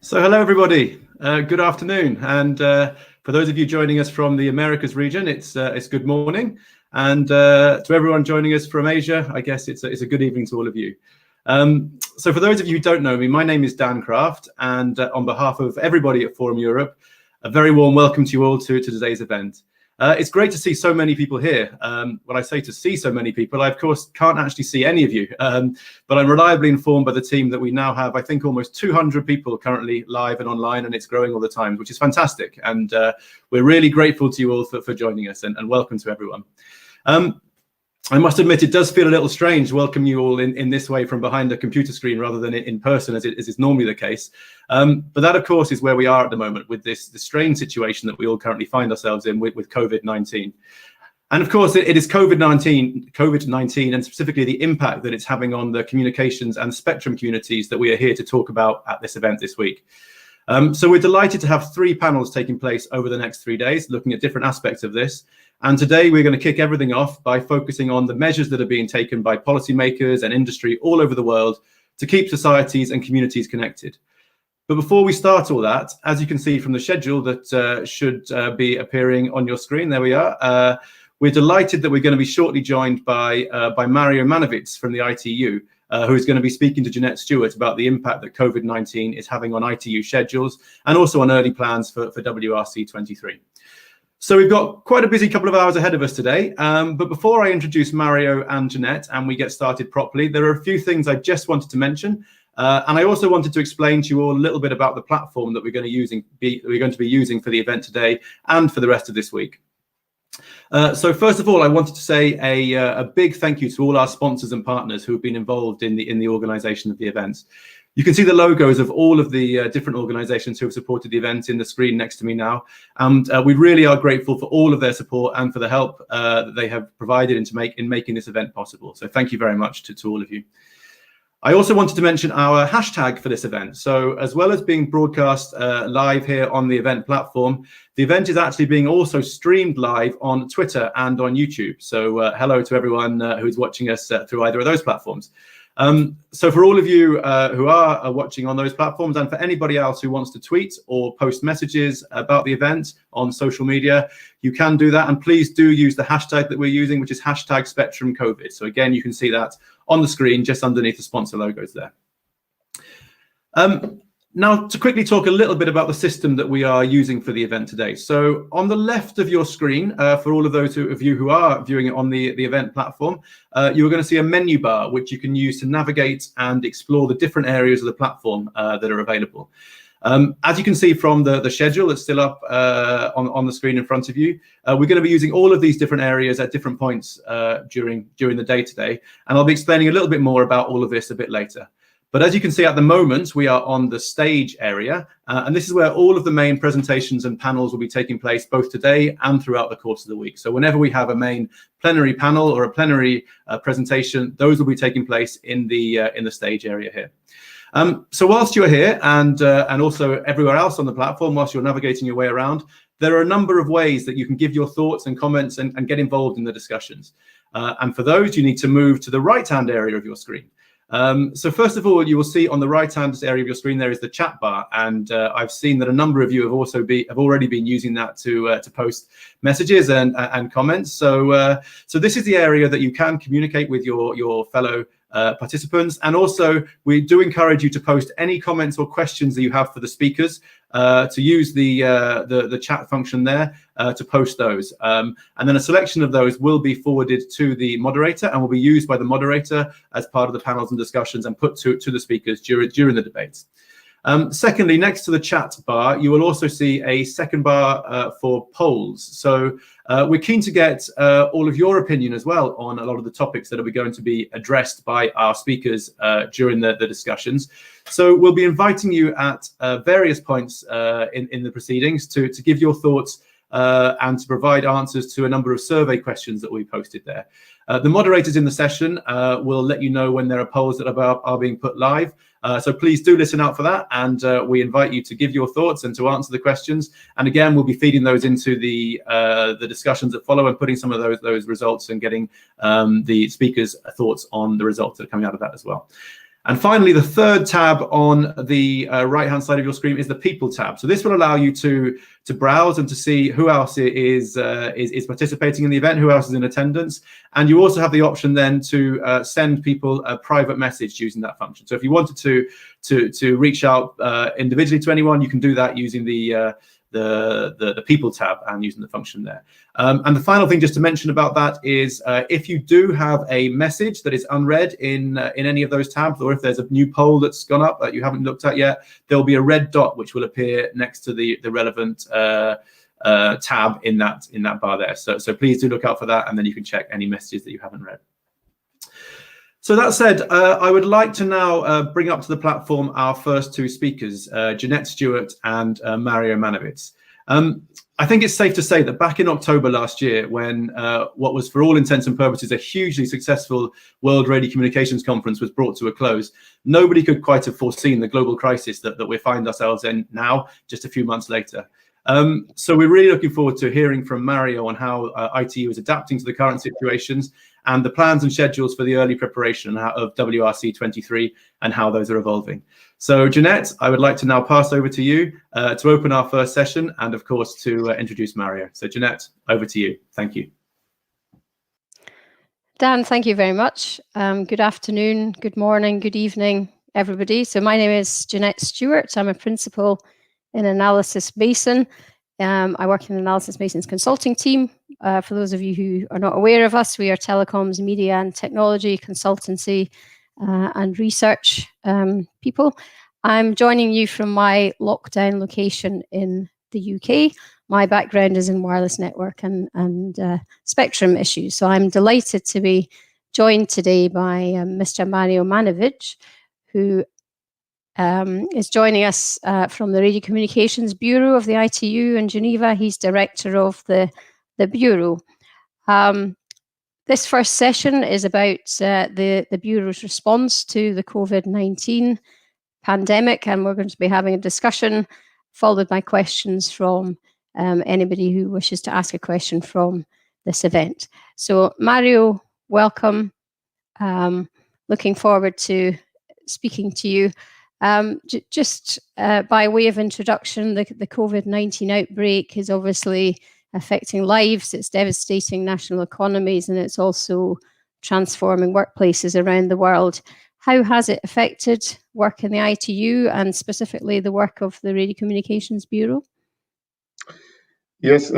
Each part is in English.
So hello everybody, good afternoon, and for those of you joining us from the Americas region, it's good morning, and to everyone joining us from Asia, I guess it's a good evening to all of you. So for those of you who don't know me, my name is Dan Craft, and on behalf of everybody at Forum Europe, a very warm welcome to you all to today's event. It's great to see so many people here. When I say to see so many people, I of course can't actually see any of you, but I'm reliably informed by the team that we now have, I think, almost 200 people currently live and online, and it's growing all the time, which is fantastic. And we're really grateful to you all for joining us, and welcome to everyone. I must admit, it does feel a little strange welcoming you all in this way from behind a computer screen rather than in person, as is normally the case. But that, of course, is where we are at the moment with this strange situation that we all currently find ourselves in with COVID-19. And of course, it is COVID-19 and specifically the impact that it's having on the communications and spectrum communities that we are here to talk about at this event this week. So we're delighted to have 3 panels taking place over the next 3 days, looking at different aspects of this. And today we're going to kick everything off by focusing on the measures that are being taken by policymakers and industry all over the world to keep societies and communities connected. But before we start all that, as you can see from the schedule that should be appearing on your screen, there we are. We're delighted that we're going to be shortly joined by Mario Maniewicz from the ITU, who is going to be speaking to Jeanette Stewart about the impact that COVID-19 is having on ITU schedules and also on early plans for WRC 23. So we've got quite a busy couple of hours ahead of us today, but before I introduce Mario and Jeanette and we get started properly, there are a few things I just wanted to mention, and I also wanted to explain to you all a little bit about the platform that we're going to be using for the event today and for the rest of this week. So first of all, I wanted to say a big thank you to all our sponsors and partners who have been involved in the organisation of the events. You can see the logos of all of the different organisations who have supported the event in the screen next to me now. And we really are grateful for all of their support and for the help that they have provided in making this event possible. So thank you very much to all of you. I also wanted to mention our hashtag for this event. So as well as being broadcast live here on the event platform, the event is actually being also streamed live on Twitter and on YouTube. So hello to everyone who's watching us through either of those platforms. So for all of you who are watching on those platforms, and for anybody else who wants to tweet or post messages about the event on social media, you can do that. And please do use the hashtag that we're using, which is #SpectrumCovid. So again, you can see that on the screen just underneath the sponsor logos there. Now, to quickly talk a little bit about the system that we are using for the event today. So on the left of your screen, for all of those of you who are viewing it on the event platform, you're going to see a menu bar, which you can use to navigate and explore the different areas of the platform that are available. As you can see from the schedule that's still up on the screen in front of you, we're going to be using all of these different areas at different points during the day today. And I'll be explaining a little bit more about all of this a bit later. But as you can see at the moment, we are on the stage area, and this is where all of the main presentations and panels will be taking place both today and throughout the course of the week. So whenever we have a main plenary panel or a plenary presentation, those will be taking place in the stage area here. So whilst you're here and also everywhere else on the platform, whilst you're navigating your way around, there are a number of ways that you can give your thoughts and comments and get involved in the discussions. And for those, you need to move to the right-hand area of your screen. So first of all, you will see on the right-hand area of your screen there is the chat bar, and I've seen that a number of you have already been using that to post messages and comments. So this is the area that you can communicate with your fellow participants, and also we do encourage you to post any comments or questions that you have for the speakers, to use the chat function there to post those, and then a selection of those will be forwarded to the moderator and will be used by the moderator as part of the panels and discussions and put to the speakers during the debates. Secondly, next to the chat bar, you will also see a second bar for polls. So we're keen to get all of your opinion as well on a lot of the topics that are going to be addressed by our speakers during the discussions. So we'll be inviting you at various points in the proceedings to give your thoughts and to provide answers to a number of survey questions that we posted there. The moderators in the session will let you know when there are polls that are being put live. So please do listen out for that, and we invite you to give your thoughts and to answer the questions. And again, we'll be feeding those into the discussions that follow and putting some of those results and getting the speakers' thoughts on the results that are coming out of that as well. And finally, the third tab on the right-hand side of your screen is the People tab. So this will allow you to browse and to see who else is participating in the event, who else is in attendance. And you also have the option then to send people a private message using that function. So if you wanted to reach out individually to anyone, you can do that using the People tab and using the function there. And the final thing just to mention about that is if you do have a message that is unread in any of those tabs, or if there's a new poll that's gone up that you haven't looked at yet, there'll be a red dot which will appear next to the relevant tab in that bar there. So please do look out for that, and then you can check any messages that you haven't read. So that said, I would like to now bring up to the platform our first two speakers, Jeanette Stewart and Mario Maniewicz. I think it's safe to say that back in October last year, when what was for all intents and purposes a hugely successful World Radio Communications Conference was brought to a close, nobody could quite have foreseen the global crisis that we find ourselves in now, just a few months later. So we're really looking forward to hearing from Mario on how ITU is adapting to the current situations and the plans and schedules for the early preparation of WRC 23 and how those are evolving. So Jeanette, I would like to now pass over to you to open our first session and of course to introduce Mario. So Jeanette, over to you. Thank you. Dan, thank you very much. Good afternoon, good morning, good evening, everybody. So my name is Jeanette Stewart. I'm a principal in Analysys Mason. I work in the Analysys Mason's consulting team. For those of you who are not aware of us, we are telecoms, media and technology consultancy and research people. I'm joining you from my lockdown location in the UK. My background is in wireless network and spectrum issues. So I'm delighted to be joined today by Mr. Mario Maniewicz, who is joining us from the Radio Communications Bureau of the ITU in Geneva. He's director of the Bureau. This first session is about the Bureau's response to the COVID-19 pandemic, and we're going to be having a discussion followed by questions from anybody who wishes to ask a question from this event. So Mario, welcome. Looking forward to speaking to you. Just by way of introduction, the COVID-19 outbreak is obviously affecting lives, it's devastating national economies, and it's also transforming workplaces around the world. How has it affected work in the ITU and specifically the work of the Radio Communications Bureau? Yes,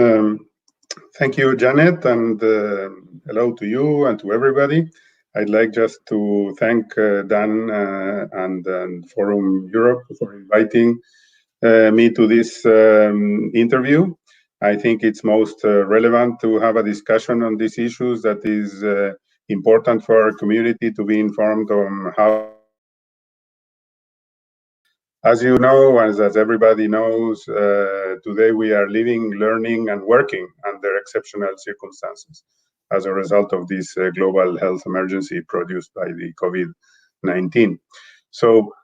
thank you, Janet, and hello to you and to everybody. I'd like just to thank Dan and Forum Europe for inviting me to this interview. I think it's most relevant to have a discussion on these issues that is important for our community to be informed on how. As you know, as everybody knows, today we are living, learning, and working under exceptional circumstances as a result of this global health emergency produced by the COVID-19. So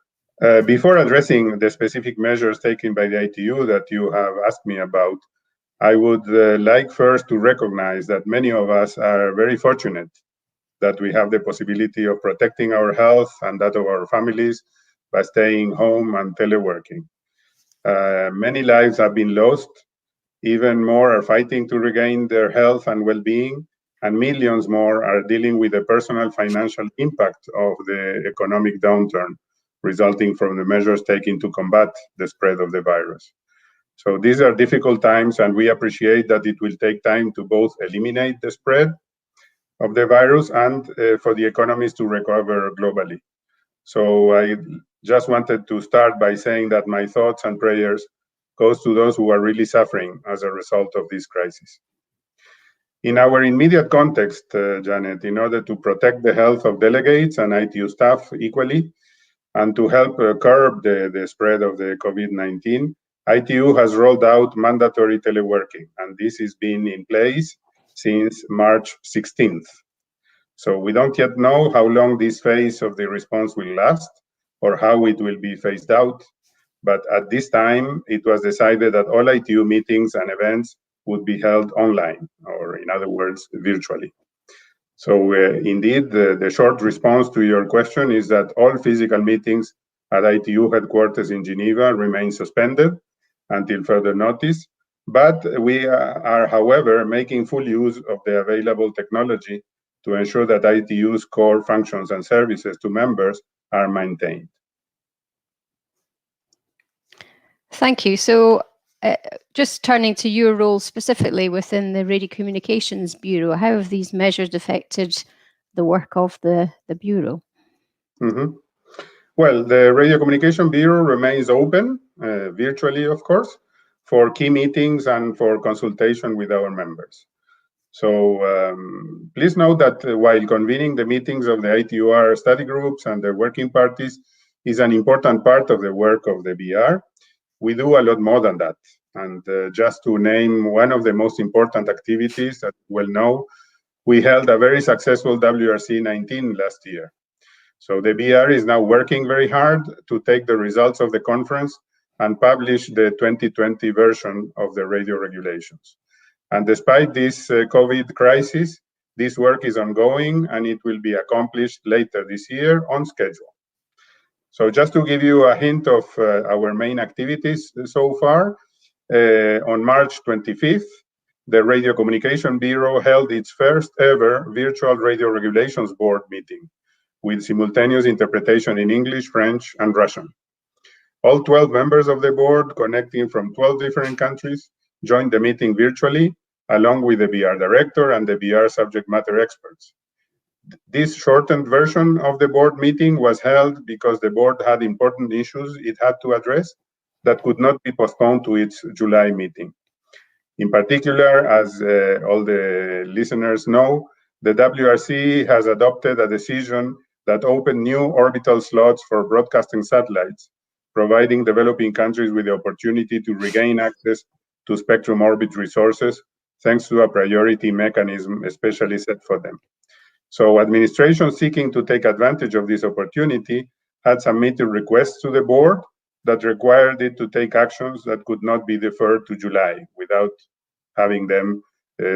before addressing the specific measures taken by the ITU that you have asked me about, I would like first to recognize that many of us are very fortunate that we have the possibility of protecting our health and that of our families by staying home and teleworking. Many lives have been lost. Even more are fighting to regain their health and well-being, and millions more are dealing with the personal financial impact of the economic downturn resulting from the measures taken to combat the spread of the virus. So these are difficult times, and we appreciate that it will take time to both eliminate the spread of the virus and for the economies to recover globally. So I just wanted to start by saying that my thoughts and prayers goes to those who are really suffering as a result of this crisis. In our immediate context, Janet, in order to protect the health of delegates and ITU staff equally, and to help curb the spread of the COVID-19, ITU has rolled out mandatory teleworking, and this has been in place since March 16th. So we don't yet know how long this phase of the response will last or how it will be phased out, but at this time, it was decided that all ITU meetings and events would be held online, or in other words, virtually. So indeed, the short response to your question is that all physical meetings at ITU headquarters in Geneva remain suspended until further notice. But we are, however, making full use of the available technology to ensure that ITU's core functions and services to members are maintained. Thank you. So just turning to your role specifically within the Radio Communications Bureau, how have these measures affected the work of the Bureau? Mm-hmm. Well, the Radio Communication Bureau remains open, virtually, of course, for key meetings and for consultation with our members. So please note that while convening the meetings of the ITUR study groups and the working parties is an important part of the work of the BR, we do a lot more than that. And just to name one of the most important activities that you will know, we held a very successful WRC 19 last year. So the BR is now working very hard to take the results of the conference and publish the 2020 version of the radio regulations. And despite this COVID crisis, this work is ongoing and it will be accomplished later this year on schedule. So just to give you a hint of our main activities so far, on March 25th, the Radio Communication Bureau held its first ever virtual radio regulations board meeting with simultaneous interpretation in English, French, and Russian. All 12 members of the board, connecting from 12 different countries, joined the meeting virtually, along with the BR director and the BR subject matter experts. This shortened version of the board meeting was held because the board had important issues it had to address that could not be postponed to its July meeting. In particular, as all the listeners know, the WRC has adopted a decision that opened new orbital slots for broadcasting satellites, providing developing countries with the opportunity to regain access to spectrum orbit resources, thanks to a priority mechanism especially set for them. So administrations seeking to take advantage of this opportunity had submitted requests to the board that required it to take actions that could not be deferred to July without having them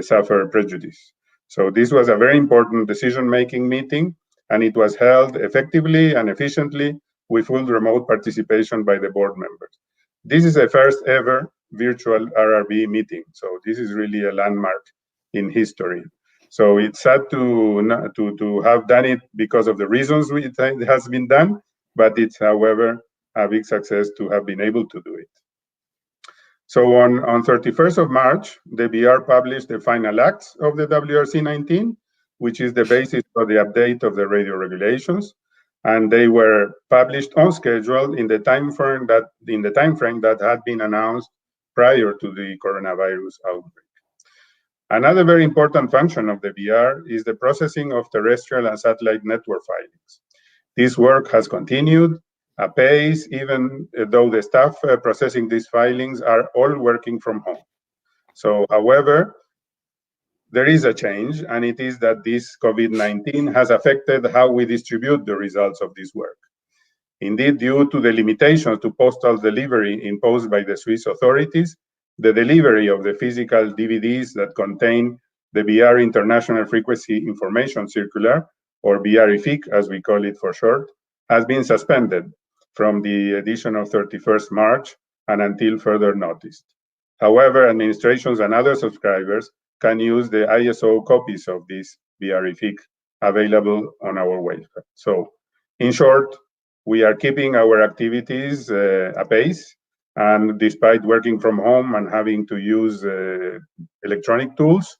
suffer prejudice. So this was a very important decision-making meeting, and it was held effectively and efficiently with full remote participation by the board members. This is a first ever virtual RRB meeting, so this is really a landmark in history. So it's sad to have done it because of the reasons it has been done, but it's, however, a big success to have been able to do it. So on 31st of March, the BR published the final acts of the WRC 19, which is the basis for the update of the radio regulations. And they were published on schedule in the time frame that had been announced prior to the coronavirus outbreak. Another very important function of the BR is the processing of terrestrial and satellite network filings. This work has continued apace, even though the staff processing these filings are all working from home. So, however, there is a change, and it is that this COVID-19 has affected how we distribute the results of this work. Indeed, due to the limitations to postal delivery imposed by the Swiss authorities, the delivery of the physical DVDs that contain the BR International Frequency Information Circular, or BR-IFIC as we call it for short, has been suspended from the edition of 31st March and until further notice. However, administrations and other subscribers can use the ISO copies of this BR-IFIC available on our website. So, in short, we are keeping our activities apace, and despite working from home and having to use electronic tools,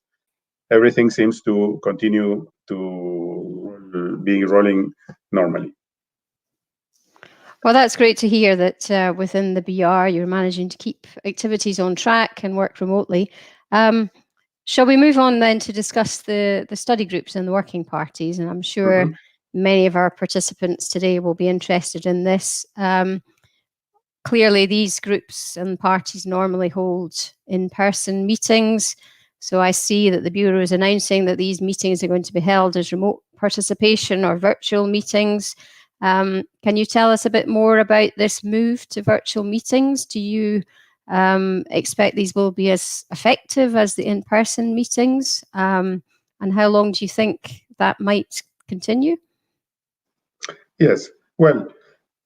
everything seems to continue to be rolling normally. Well, that's great to hear that within the BR you're managing to keep activities on track and work remotely. Shall we move on then to discuss the study groups and the working parties? And I'm sure many of our participants today will be interested in this. Clearly, these groups and parties normally hold in-person meetings. So I see that the Bureau is announcing that these meetings are going to be held as remote participation or virtual meetings. Can you tell us a bit more about this move to virtual meetings? Do you expect these will be as effective as the in-person meetings? And how long do you think that might continue? Yes. Well,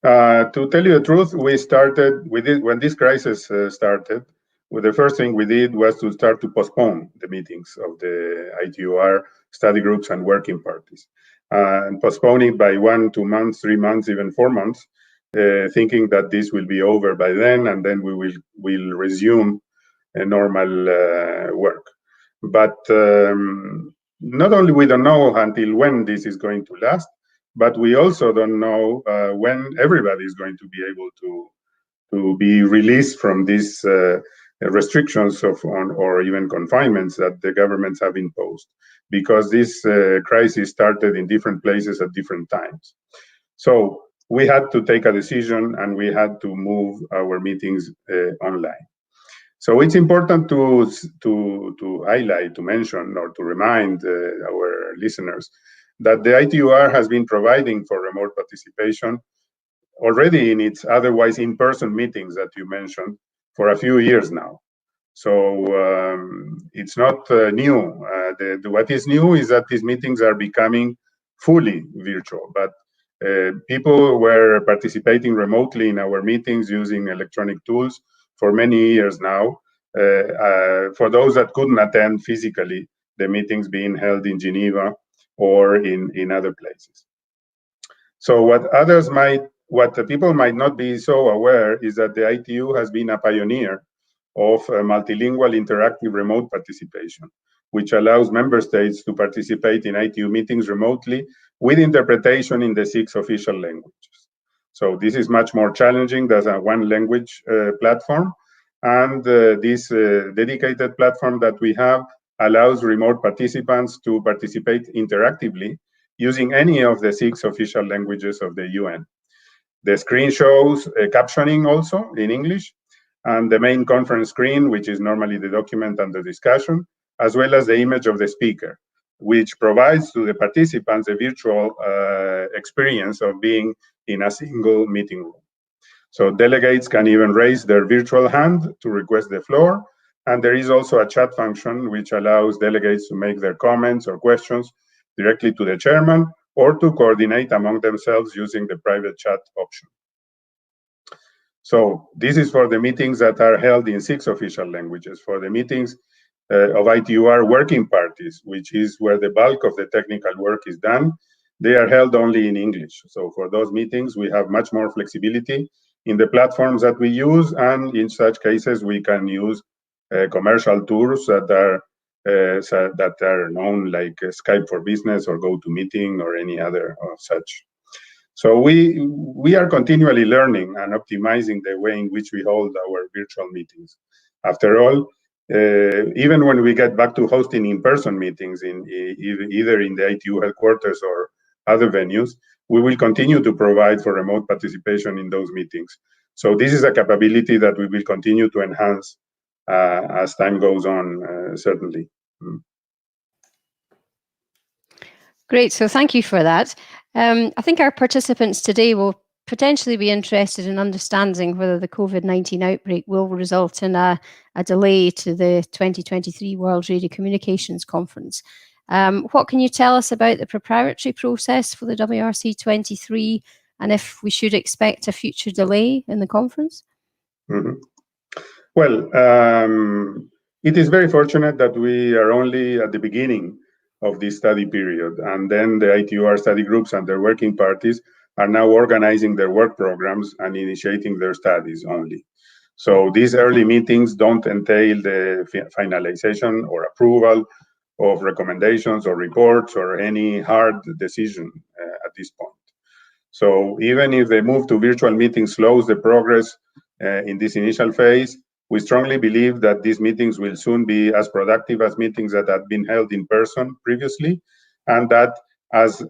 to tell you the truth, when this crisis started, the first thing we did was to start to postpone the meetings of the ITUR study groups and working parties, and postponing by 1, 2 months, 3 months, even 4 months, thinking that this will be over by then, and then we'll resume a normal work. But not only we don't know until when this is going to last, but we also don't know when everybody is going to be able to be released from these restrictions or even confinements that the governments have imposed, because this crisis started in different places at different times. So we had to take a decision, and we had to move our meetings online. So it's important to highlight, to mention, or to remind our listeners that the ITUR has been providing for remote participation already in its otherwise in-person meetings that you mentioned for a few years now. So it's not new. What is new is that these meetings are becoming fully virtual, but people were participating remotely in our meetings using electronic tools for many years now. For those that couldn't attend physically, the meetings being held in Geneva or in other places. So what the people might not be so aware is that the ITU has been a pioneer of multilingual interactive remote participation, which allows member states to participate in ITU meetings remotely with interpretation in the 6 official languages. So this is much more challenging than a one language platform. And this dedicated platform that we have allows remote participants to participate interactively using any of the 6 official languages of the UN. The screen shows captioning also in English, and the main conference screen, which is normally the document under discussion, as well as the image of the speaker, which provides to the participants a virtual experience of being in a single meeting room. So delegates can even raise their virtual hand to request the floor. And there is also a chat function which allows delegates to make their comments or questions directly to the chairman, or to coordinate among themselves using the private chat option. So this is for the meetings that are held in 6 official languages. For the meetings of ITUR working parties, which is where the bulk of the technical work is done, they are held only in English. So for those meetings, we have much more flexibility in the platforms that we use, and in such cases, we can use commercial tools that are known, like Skype for Business or GoToMeeting or any other of such. So we are continually learning and optimizing the way in which we hold our virtual meetings. After all, even when we get back to hosting in-person meetings either in the ITU headquarters or other venues, we will continue to provide for remote participation in those meetings. So this is a capability that we will continue to enhance as time goes on, certainly. Great, so thank you for that. I think our participants today will potentially be interested in understanding whether the COVID-19 outbreak will result in a delay to the 2023 World Radio Communications Conference. What can you tell us about the preparatory process for the WRC23, and if we should expect a future delay in the conference? Mm-hmm. Well, it is very fortunate that we are only at the beginning of this study period, and then the ITUR study groups and their working parties are now organizing their work programs and initiating their studies only. So these early meetings don't entail the finalization or approval of recommendations or reports or any hard decision at this point. So even if the move to virtual meetings slows the progress in this initial phase, we strongly believe that these meetings will soon be as productive as meetings that had been held in person previously, and that as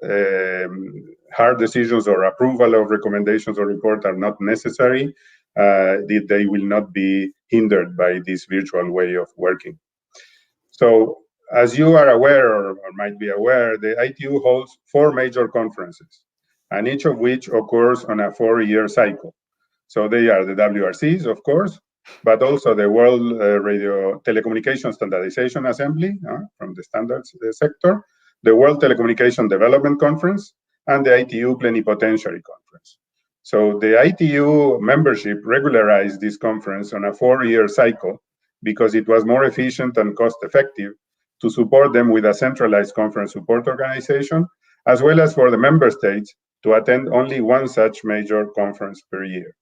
hard decisions or approval of recommendations or reports are not necessary, they will not be hindered by this virtual way of working. So as you are aware or might be aware, the ITU holds 4 major conferences, and each of which occurs on a 4-year cycle. So they are the WRCs, of course, but also the World Radio Telecommunication Standardization Assembly from the standards sector, the World Telecommunication Development Conference, and the ITU Plenipotentiary Conference. So the ITU membership regularized this conference on a 4-year cycle because it was more efficient and cost-effective to support them with a centralized conference support organization, as well as for the member states to attend only one such major conference per year.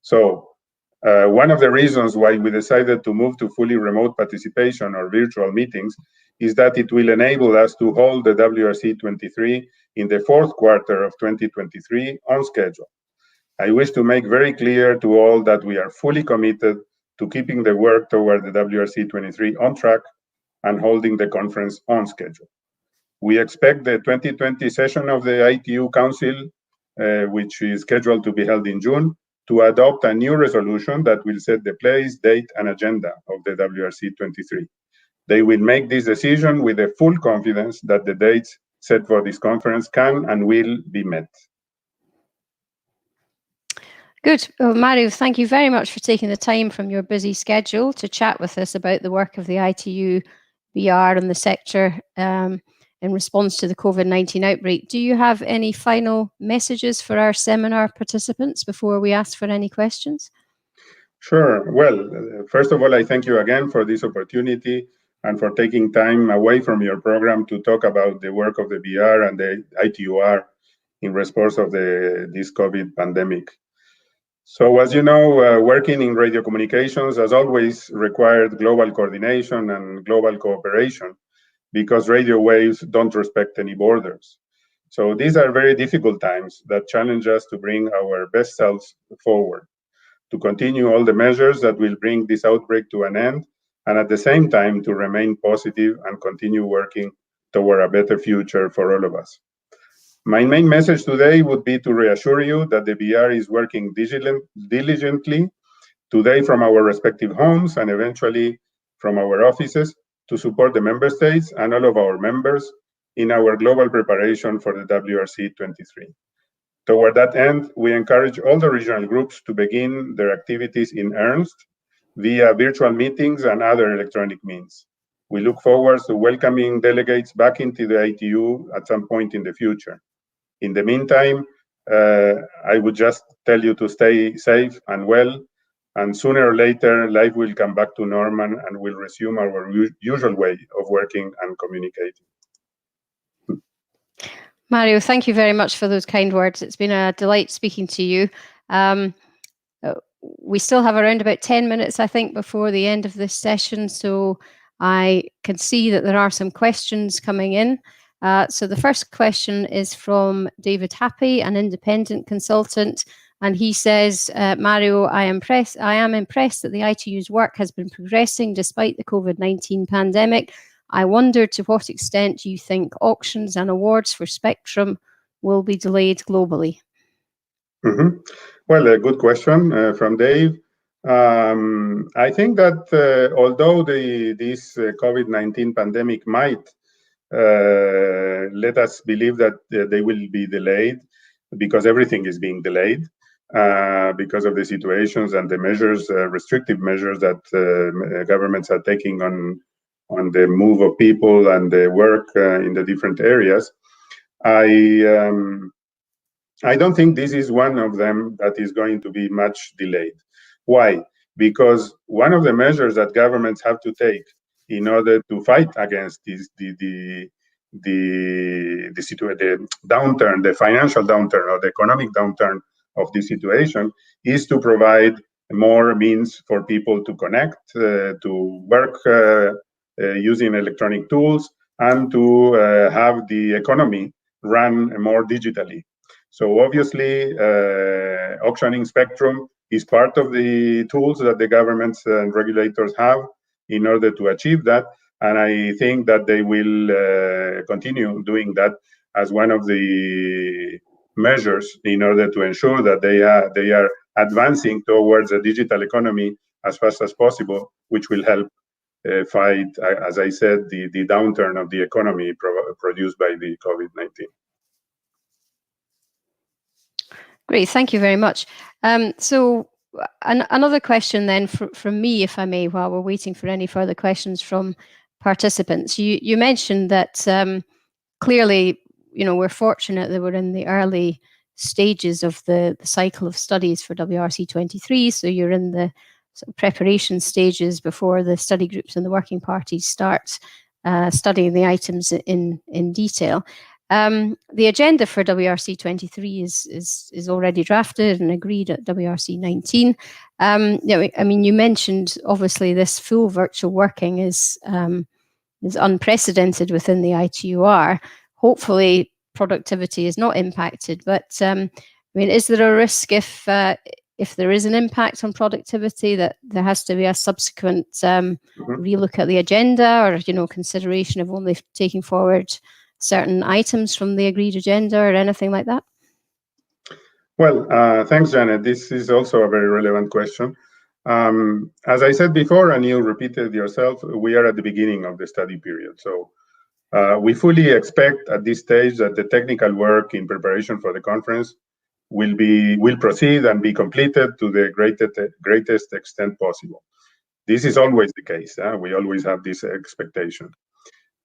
So one of the reasons why we decided to move to fully remote participation or virtual meetings is that it will enable us to hold the WRC 23 in the fourth quarter of 2023 on schedule. I wish to make very clear to all that we are fully committed to keeping the work toward the WRC 23 on track and holding the conference on schedule. We expect the 2020 session of the ITU Council, which is scheduled to be held in June, to adopt a new resolution that will set the place, date, and agenda of the WRC 23. They will make this decision with the full confidence that the dates set for this conference can and will be met. Good. Well, Mario, thank you very much for taking the time from your busy schedule to chat with us about the work of the ITU BR and the sector in response to the COVID-19 outbreak. Do you have any final messages for our seminar participants before we ask for any questions? Sure. Well, first of all, I thank you again for this opportunity and for taking time away from your program to talk about the work of the BR and the ITUR in response of this COVID pandemic. So as you know, working in radio communications has always required global coordination and global cooperation because radio waves don't respect any borders. So these are very difficult times that challenge us to bring our best selves forward, to continue all the measures that will bring this outbreak to an end, and at the same time to remain positive and continue working toward a better future for all of us. My main message today would be to reassure you that the BR is working diligently today from our respective homes and eventually from our offices to support the member states and all of our members in our global preparation for the WRC 23. Toward that end, we encourage all the regional groups to begin their activities in earnest via virtual meetings and other electronic means. We look forward to welcoming delegates back into the ITU at some point in the future. In the meantime, I would just tell you to stay safe and well, and sooner or later, life will come back to normal and we'll resume our usual way of working and communicating. Mario, thank you very much for those kind words. It's been a delight speaking to you. We still have around about 10 minutes, I think, before the end of this session, so I can see that there are some questions coming in. So the first question is from David Happy, an independent consultant, and he says, Mario, I am impressed that the ITU's work has been progressing despite the COVID-19 pandemic. I wonder to what extent you think auctions and awards for spectrum will be delayed globally. Mm-hmm. Well, a good question from Dave. I think that although this COVID-19 pandemic might let us believe that they will be delayed because everything is being delayed because of the situations and the measures, restrictive measures that governments are taking on the move of people and the work in the different areas. I don't think this is one of them that is going to be much delayed. Why? Because one of the measures that governments have to take in order to fight against this, the downturn, the financial downturn or the economic downturn of this situation, is to provide more means for people to connect, to work using electronic tools, and to have the economy run more digitally. So obviously, auctioning spectrum is part of the tools that the governments and regulators have in order to achieve that. And I think that they will continue doing that as one of the measures in order to ensure that they are advancing towards a digital economy as fast as possible, which will help fight, as I said, the downturn of the economy produced by the COVID-19. Great, thank you very much. So another question then from me, if I may, while we're waiting for any further questions from participants. You mentioned that clearly, we're fortunate that we're in the early stages of the cycle of studies for WRC23. So you're in the sort of preparation stages before the study groups and the working parties start studying the items in detail. The agenda for WRC23 is already drafted and agreed at WRC19. You mentioned obviously this full virtual working is unprecedented within the ITUR. Hopefully, productivity is not impacted. But is there a risk if there is an impact on productivity that there has to be a subsequent relook at the agenda, or consideration of only taking forward certain items from the agreed agenda or anything like that? Well, thanks, Janet. This is also a very relevant question. As I said before, and you repeated yourself, we are at the beginning of the study period. So we fully expect at this stage that the technical work in preparation for the conference will proceed and be completed to the greatest extent possible. This is always the case. We always have this expectation.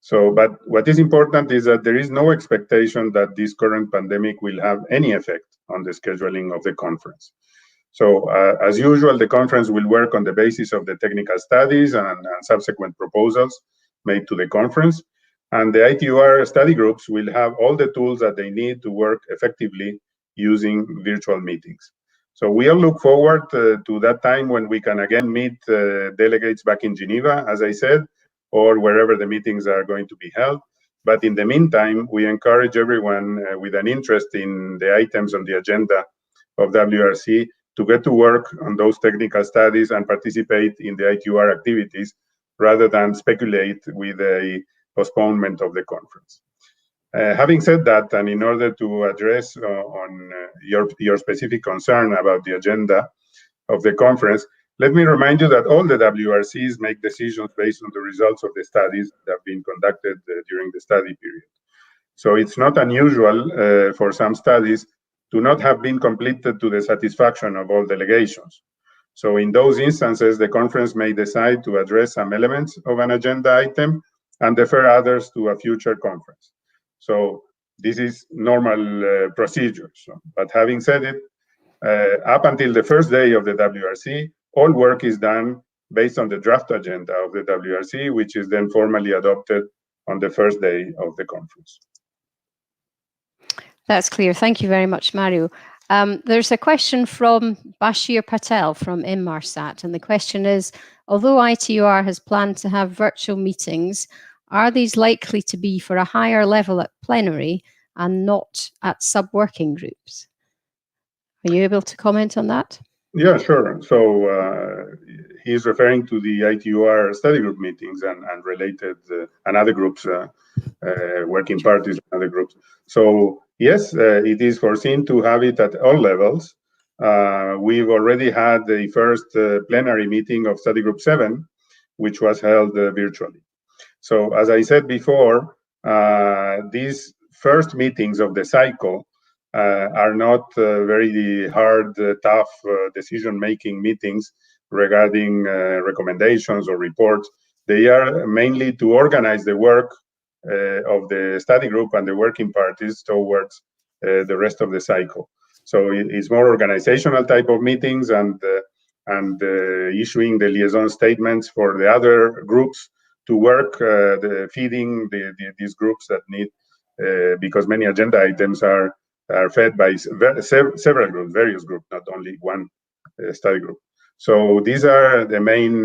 So, but what is important is that there is no expectation that this current pandemic will have any effect on the scheduling of the conference. So, as usual, the conference will work on the basis of the technical studies and subsequent proposals made to the conference. And the ITUR study groups will have all the tools that they need to work effectively using virtual meetings. So we all look forward to that time when we can again meet delegates back in Geneva, as I said, or wherever the meetings are going to be held. But in the meantime, we encourage everyone with an interest in the items on the agenda of WRC to get to work on those technical studies and participate in the ITUR activities rather than speculate with a postponement of the conference. Having said that, and in order to address on your specific concern about the agenda of the conference, let me remind you that all the WRCs make decisions based on the results of the studies that have been conducted during the study period. So it's not unusual for some studies to not have been completed to the satisfaction of all delegations. So in those instances, the conference may decide to address some elements of an agenda item and defer others to a future conference. So this is normal procedure. But having said it, up until the first day of the WRC, all work is done based on the draft agenda of the WRC, which is then formally adopted on the first day of the conference. That's clear. Thank you very much, Mario. There's a question from Bashir Patel from Inmarsat, and the question is, although ITUR has planned to have virtual meetings, are these likely to be for a higher level at plenary and not at sub-working groups? Are you able to comment on that? Yeah, sure. So he's referring to the ITUR study group meetings and related and other groups, working parties and other groups. So yes, it is foreseen to have it at all levels. We've already had the first plenary meeting of study group 7, which was held virtually. So as I said before, these first meetings of the cycle are not very hard, tough decision-making meetings regarding recommendations or reports. They are mainly to organize the work of the study group and the working parties towards the rest of the cycle. So it's more organizational type of meetings and issuing the liaison statements for the other groups to work, feeding these groups that need, because many agenda items are fed by several groups, various groups, not only one study group. So these are the main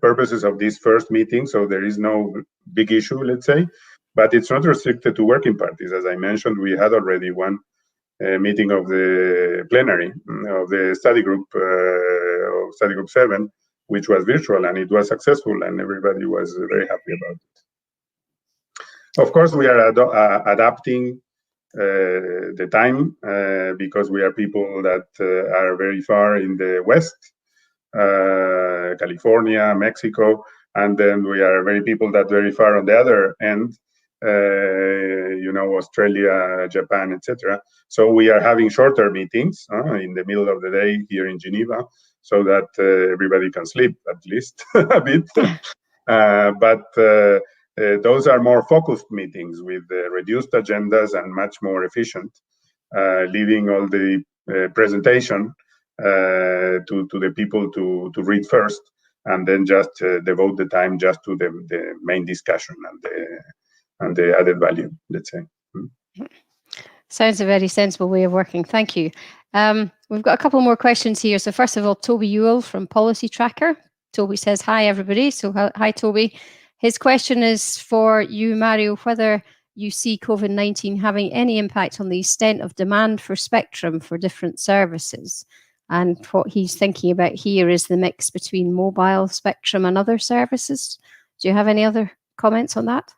purposes of this first meeting. So there is no big issue, let's say, but it's not restricted to working parties. As I mentioned, we had already one meeting of the plenary of the study group 7, which was virtual, and it was successful, and everybody was very happy about it. Of course, we are adapting the time because we are people that are very far in the West, California, Mexico, and then we are very people that very far on the other end, Australia, Japan, etc. So we are having shorter meetings in the middle of the day here in Geneva, so that everybody can sleep at least a bit. But those are more focused meetings with reduced agendas and much more efficient, leaving all the presentation to the people to read first, and then just devote the time just to the main discussion and the added value, let's say. Sounds a very sensible way of working. Thank you. We've got a couple more questions here. So first of all, Toby Ewell from Policy Tracker. Toby says, hi, everybody. So hi, Toby. His question is for you, Mario, whether you see COVID-19 having any impact on the extent of demand for spectrum for different services. And what he's thinking about here is the mix between mobile spectrum and other services. Do you have any other comments on that?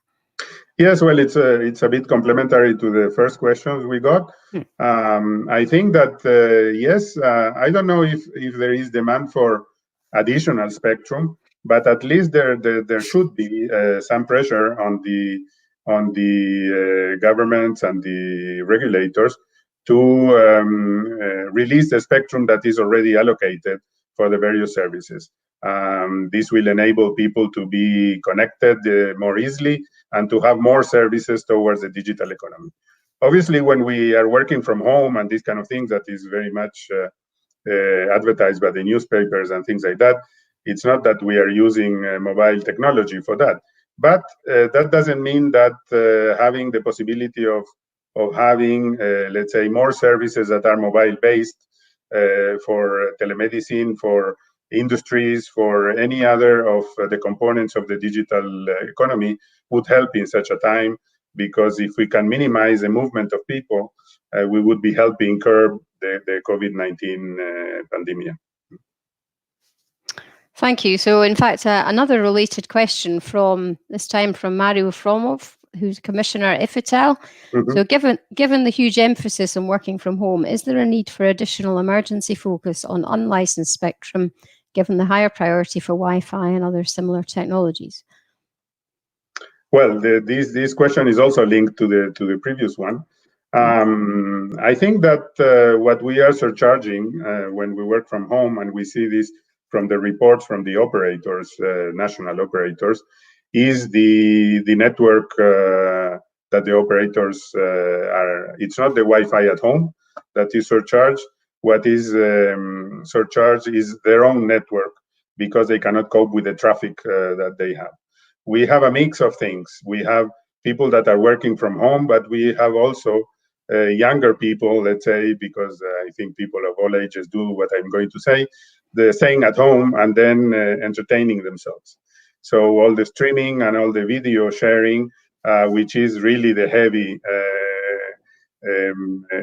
Yes, well, it's a bit complementary to the first questions we got. I think that yes, I don't know if there is demand for additional spectrum, but at least there should be some pressure on the governments and the regulators to release the spectrum that is already allocated for the various services. This will enable people to be connected more easily and to have more services towards the digital economy. Obviously, when we are working from home and these kind of things that is very much advertised by the newspapers and things like that, it's not that we are using mobile technology for that. But that doesn't mean that having the possibility of having, let's say, more services that are mobile-based for telemedicine, for industries, for any other of the components of the digital economy would help in such a time, because if we can minimize the movement of people, we would be helping curb the COVID-19 pandemic. Thank you. So in fact, another related question from this time from Mario Fromov, who's Commissioner at IFITEL. So given the huge emphasis on working from home, is there a need for additional emergency focus on unlicensed spectrum, given the higher priority for Wi-Fi and other similar technologies? Well, this question is also linked to the previous one. I think that what we are surcharging when we work from home, and we see this from the reports from the operators, national operators, is the network that the operators are. It's not the Wi-Fi at home that is surcharged. What is surcharged is their own network, because they cannot cope with the traffic that they have. We have a mix of things. We have people that are working from home, but we have also younger people, let's say, because I think people of all ages do what I'm going to say. They're staying at home and then entertaining themselves. So all the streaming and all the video sharing, which is really the heavy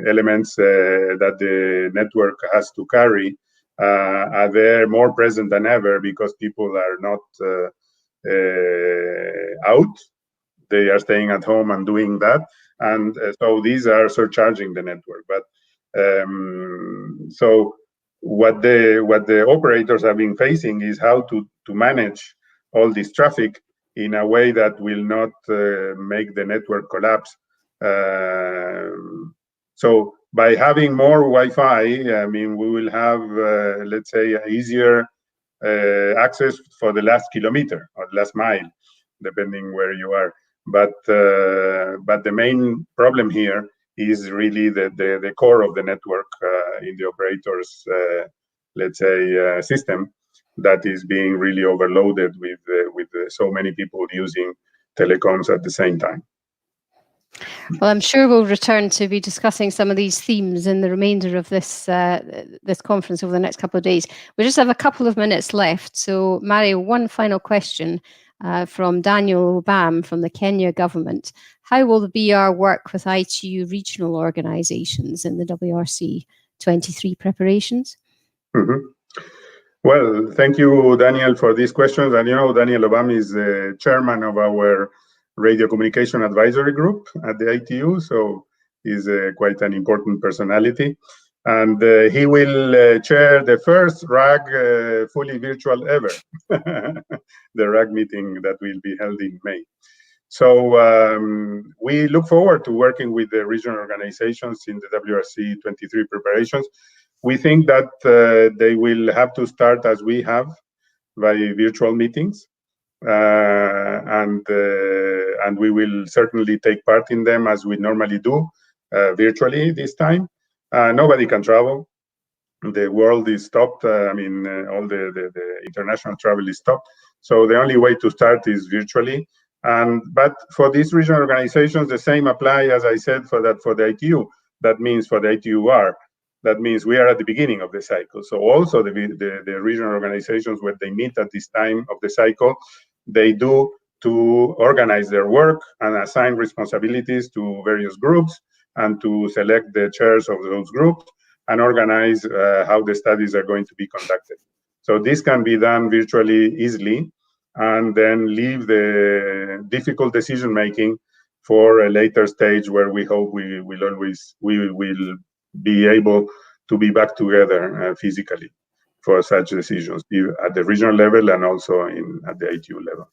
elements that the network has to carry, are there more present than ever, because people are not out. They are staying at home and doing that. And so these are surcharging the network. But so what the operators have been facing is how to manage all this traffic in a way that will not make the network collapse. So by having more Wi-Fi, I mean, we will have, let's say, easier access for the last kilometer or last mile, depending where you are. But the main problem here is really the core of the network in the operators, let's say, system, that is being really overloaded with so many people using telecoms at the same time. Well, I'm sure we'll return to be discussing some of these themes in the remainder of this this conference over the next couple of days. We just have a couple of minutes left. So, Mario, one final question from Daniel Obam from the Kenya government. How will the BR work with ITU regional organizations in the WRC 23 preparations? Well, thank you, Daniel, for these questions. And you know, Daniel Obam is the chairman of our Radio Communication Advisory Group at the ITU, so he's quite an important personality. And he will chair the first RAG fully virtual ever, the RAG meeting that will be held in May. So we look forward to working with the regional organizations in the WRC 23 preparations. We think that they will have to start as we have, by virtual meetings. and we will certainly take part in them as we normally do, virtually this time. Nobody can travel. The world is stopped. All the international travel is stopped. So the only way to start is virtually. But for these regional organizations, the same apply as I said for the ITU. That means for the ITUR, that means we are at the beginning of the cycle. So also the regional organizations, when they meet at this time of the cycle, they do to organize their work and assign responsibilities to various groups and to select the chairs of those groups and organize how the studies are going to be conducted. So this can be done virtually easily, and then leave the difficult decision making for a later stage where we hope we will be able to be back together physically for such decisions at the regional level and also at the ITU level.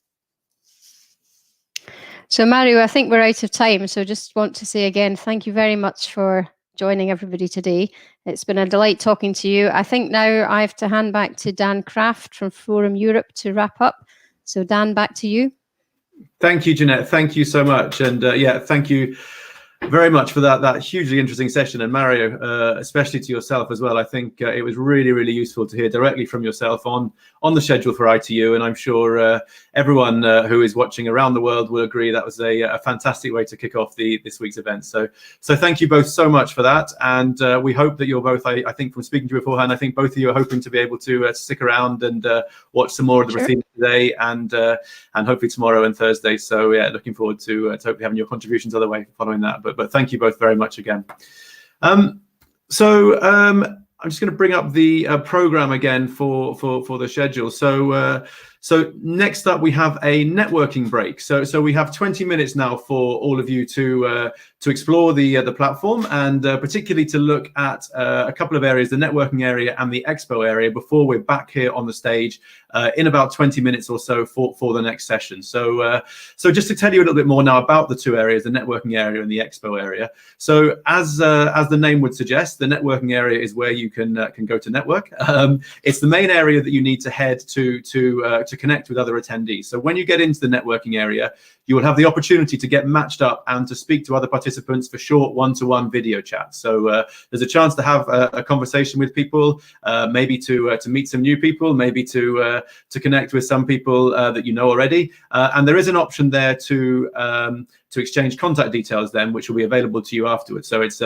So Mario, I think we're out of time. So just want to say again, thank you very much for joining everybody today. It's been a delight talking to you. I think now I have to hand back to Dan Kraft from Forum Europe to wrap up. So Dan, back to you. Thank you, Jeanette. Thank you so much. And yeah, thank you very much for that hugely interesting session. And Mario, especially to yourself as well. I think it was really, really useful to hear directly from yourself on the schedule for ITU. And I'm sure everyone who is watching around the world will agree that was a fantastic way to kick off this week's event. So thank you both so much for that. And we hope that you're both, I think from speaking to you beforehand, I think both of you are hoping to be able to stick around and watch some more of the proceedings today and hopefully tomorrow and Thursday. So yeah, looking forward to hopefully having your contributions other way following that. But thank you both very much again. I'm just going to bring up the program again for the schedule. So next up, we have a networking break. So we have 20 minutes now for all of you to explore the platform and particularly to look at a couple of areas, the networking area and the expo area, before we're back here on the stage in about 20 minutes or so for the next session. So just to tell you a little bit more now about the two areas, the networking area and the expo area. So as the name would suggest, the networking area is where you can go to network. It's the main area that you need to head to connect with other attendees. So when you get into the networking area, you will have the opportunity to get matched up and to speak to other participants for short one-to-one video chats. So there's a chance to have a conversation with people, maybe to meet some new people, maybe to connect with some people that you know already. And there is an option there to exchange contact details then, which will be available to you afterwards. So it's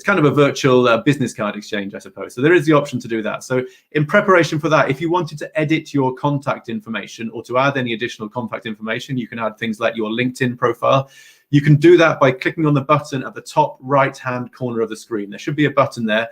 kind of a virtual business card exchange, I suppose. So there is the option to do that. So in preparation for that, if you wanted to edit your contact information or to add any additional contact information, you can add things like your LinkedIn profile. You can do that by clicking on the button at the top right-hand corner of the screen. There should be a button there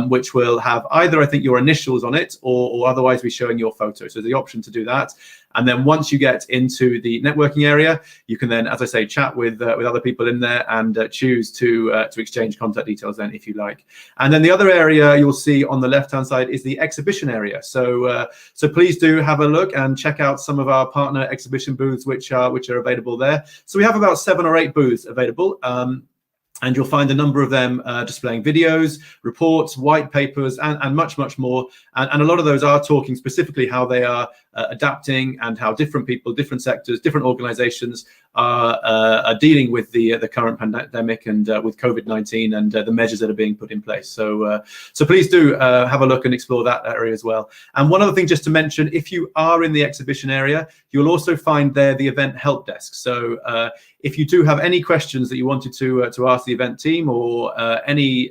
which will have either, I think, your initials on it or otherwise be showing your photo. So the option to do that. And then once you get into the networking area, you can then, as I say, chat with other people in there and choose to exchange contact details then if you like. And then the other area you'll see on the left-hand side is the exhibition area. So please do have a look and check out some of our partner exhibition booths which are available there. So we have about 7 or 8 booths available. And you'll find a number of them displaying videos, reports, white papers, and much, much more. And a lot of those are talking specifically how they are adapting and how different people, different sectors, different organizations are dealing with the current pandemic and with COVID-19 and the measures that are being put in place. So please do have a look and explore that area as well. And one other thing just to mention, if you are in the exhibition area, you'll also find there the event help desk. So if you do have any questions that you wanted to ask the event team or any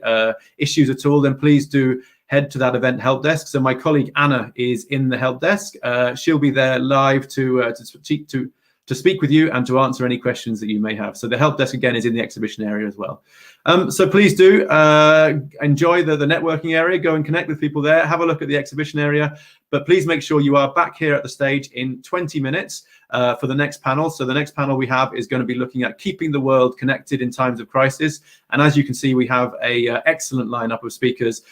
issues at all, then please do head to that event help desk. So my colleague Anna is in the help desk. She'll be there live to speak with you and to answer any questions that you may have. So the help desk again is in the exhibition area as well. So please do enjoy the networking area, go and connect with people there, have a look at the exhibition area, but please make sure you are back here at the stage in 20 minutes for the next panel. So the next panel we have is going to be looking at keeping the world connected in times of crisis. And as you can see, we have a excellent lineup of speakers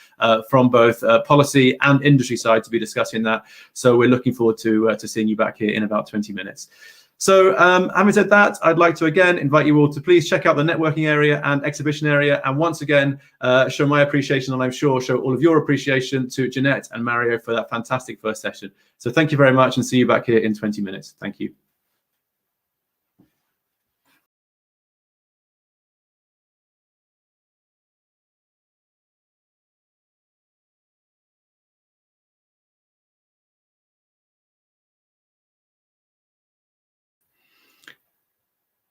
from both policy and industry side to be discussing that. So we're looking forward to seeing you back here in about 20 minutes. So having said that, I'd like to again invite you all to please check out the networking area and exhibition area. And once again, show my appreciation and I'm sure show all of your appreciation to Jeanette and Mario for that fantastic first session. So thank you very much and see you back here in 20 minutes. Thank you.